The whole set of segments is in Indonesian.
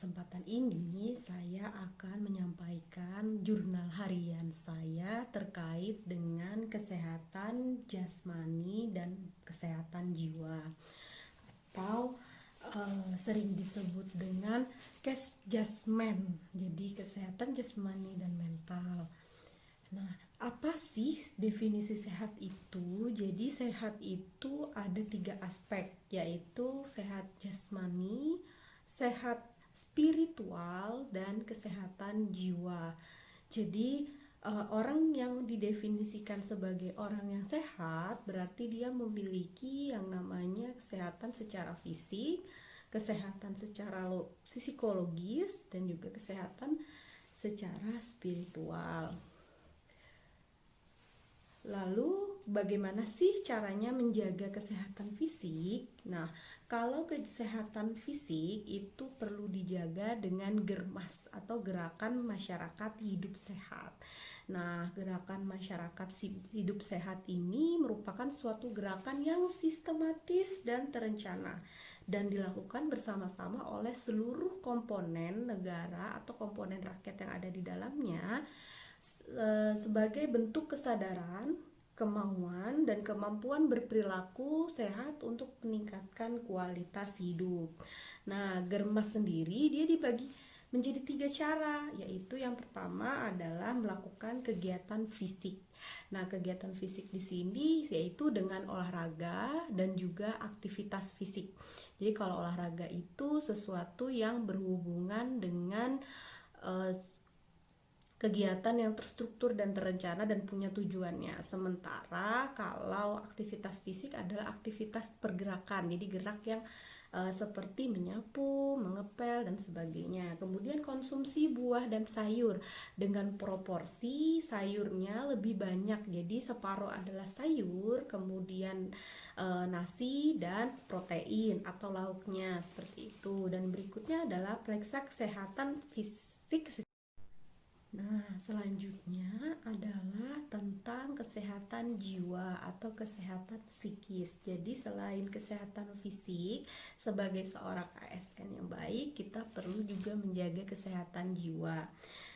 kesempatan ini saya akan menyampaikan jurnal harian saya terkait dengan kesehatan jasmani dan kesehatan jiwa, atau sering disebut dengan kesjasmen. Jadi kesehatan jasmani dan mental. Nah, apa sih definisi sehat itu? Jadi sehat itu ada 3 aspek, yaitu sehat jasmani, sehat spiritual, dan kesehatan jiwa. Jadi orang yang didefinisikan sebagai orang yang sehat berarti dia memiliki yang namanya kesehatan secara fisik, kesehatan secara psikologis, dan juga kesehatan secara spiritual. Lalu bagaimana sih caranya menjaga kesehatan fisik? Nah, kalau kesehatan fisik itu perlu dijaga dengan germas atau gerakan masyarakat hidup sehat. Nah, gerakan masyarakat hidup sehat ini merupakan suatu gerakan yang sistematis dan terencana dan dilakukan bersama-sama oleh seluruh komponen negara atau komponen rakyat yang ada di dalamnya sebagai bentuk kesadaran, kemauan, dan kemampuan berperilaku sehat untuk meningkatkan kualitas hidup. Nah, germas sendiri dia dibagi menjadi 3 cara, yaitu yang pertama adalah melakukan kegiatan fisik. Nah, kegiatan fisik di sini yaitu dengan olahraga dan juga aktivitas fisik. Jadi kalau olahraga itu sesuatu yang berhubungan dengan kegiatan yang terstruktur dan terencana dan punya tujuannya. Sementara kalau aktivitas fisik adalah aktivitas pergerakan, jadi gerak yang seperti menyapu, mengepel, dan sebagainya. Kemudian konsumsi buah dan sayur dengan proporsi sayurnya lebih banyak, jadi separuh adalah sayur, kemudian nasi dan protein atau lauknya, seperti itu. Dan berikutnya adalah periksa kesehatan fisik. Nah, selanjutnya adalah tentang kesehatan jiwa atau kesehatan psikis. Jadi selain kesehatan fisik, sebagai seorang ASN yang baik, kita perlu juga menjaga kesehatan jiwa.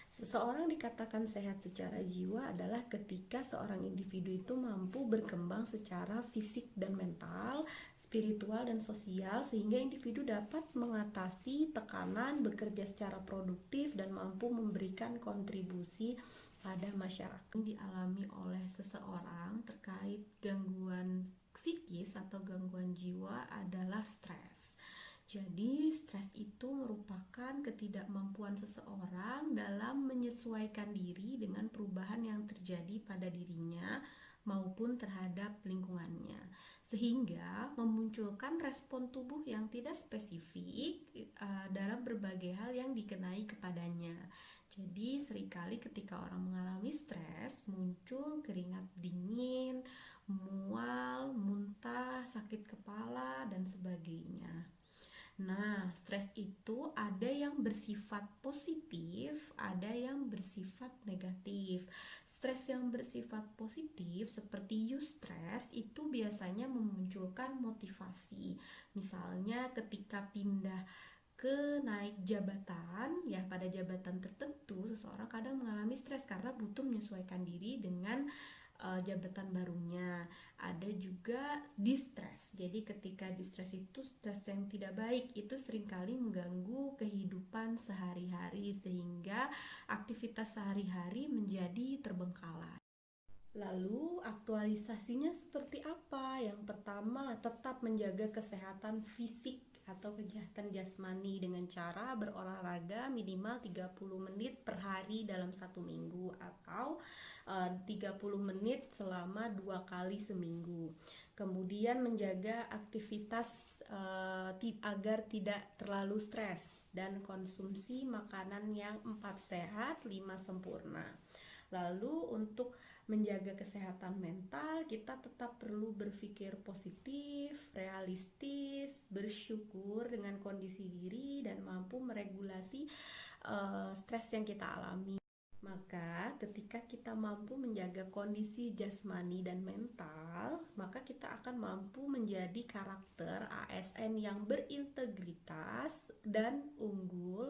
Seseorang dikatakan sehat secara jiwa adalah ketika seorang individu itu mampu berkembang secara fisik dan mental, spiritual dan sosial, sehingga individu dapat mengatasi tekanan, bekerja secara produktif, dan mampu memberikan kontribusi pada masyarakat. Yang dialami oleh seseorang terkait gangguan psikis atau gangguan jiwa adalah stres. Jadi stres itu merupakan ketidakmampuan seseorang dalam menyesuaikan diri dengan perubahan yang terjadi pada dirinya maupun terhadap lingkungannya, sehingga memunculkan respon tubuh yang tidak spesifik dalam berbagai hal yang dikenai kepadanya. Jadi seringkali ketika orang mengalami stres, muncul keringat dingin, mual, muntah, sakit kepala, dan sebagainya. Nah, stres itu ada yang bersifat positif, ada yang bersifat negatif. Stres yang bersifat positif seperti eustress itu biasanya memunculkan motivasi. Misalnya ketika pindah ke naik jabatan, ya pada jabatan tertentu seseorang kadang mengalami stres karena butuh menyesuaikan diri dengan jabatan barunya. Ada juga distress. Jadi ketika distress itu stres yang tidak baik, itu seringkali mengganggu kehidupan sehari-hari sehingga aktivitas sehari-hari menjadi terbengkalai. Lalu aktualisasinya seperti apa? Yang pertama, tetap menjaga kesehatan fisik atau kesehatan jasmani dengan cara berolahraga minimal 30 menit per hari dalam 1 minggu atau 30 menit selama 2 kali seminggu. Kemudian menjaga aktivitas agar tidak terlalu stres dan konsumsi makanan yang 4 sehat, 5 sempurna. Lalu untuk menjaga kesehatan mental, kita tetap perlu berpikir positif, realistis, bersyukur dengan kondisi diri, dan mampu meregulasi stres yang kita alami. Maka ketika kita mampu menjaga kondisi jasmani dan mental, maka kita akan mampu menjadi karakter ASN yang berintegritas dan unggul.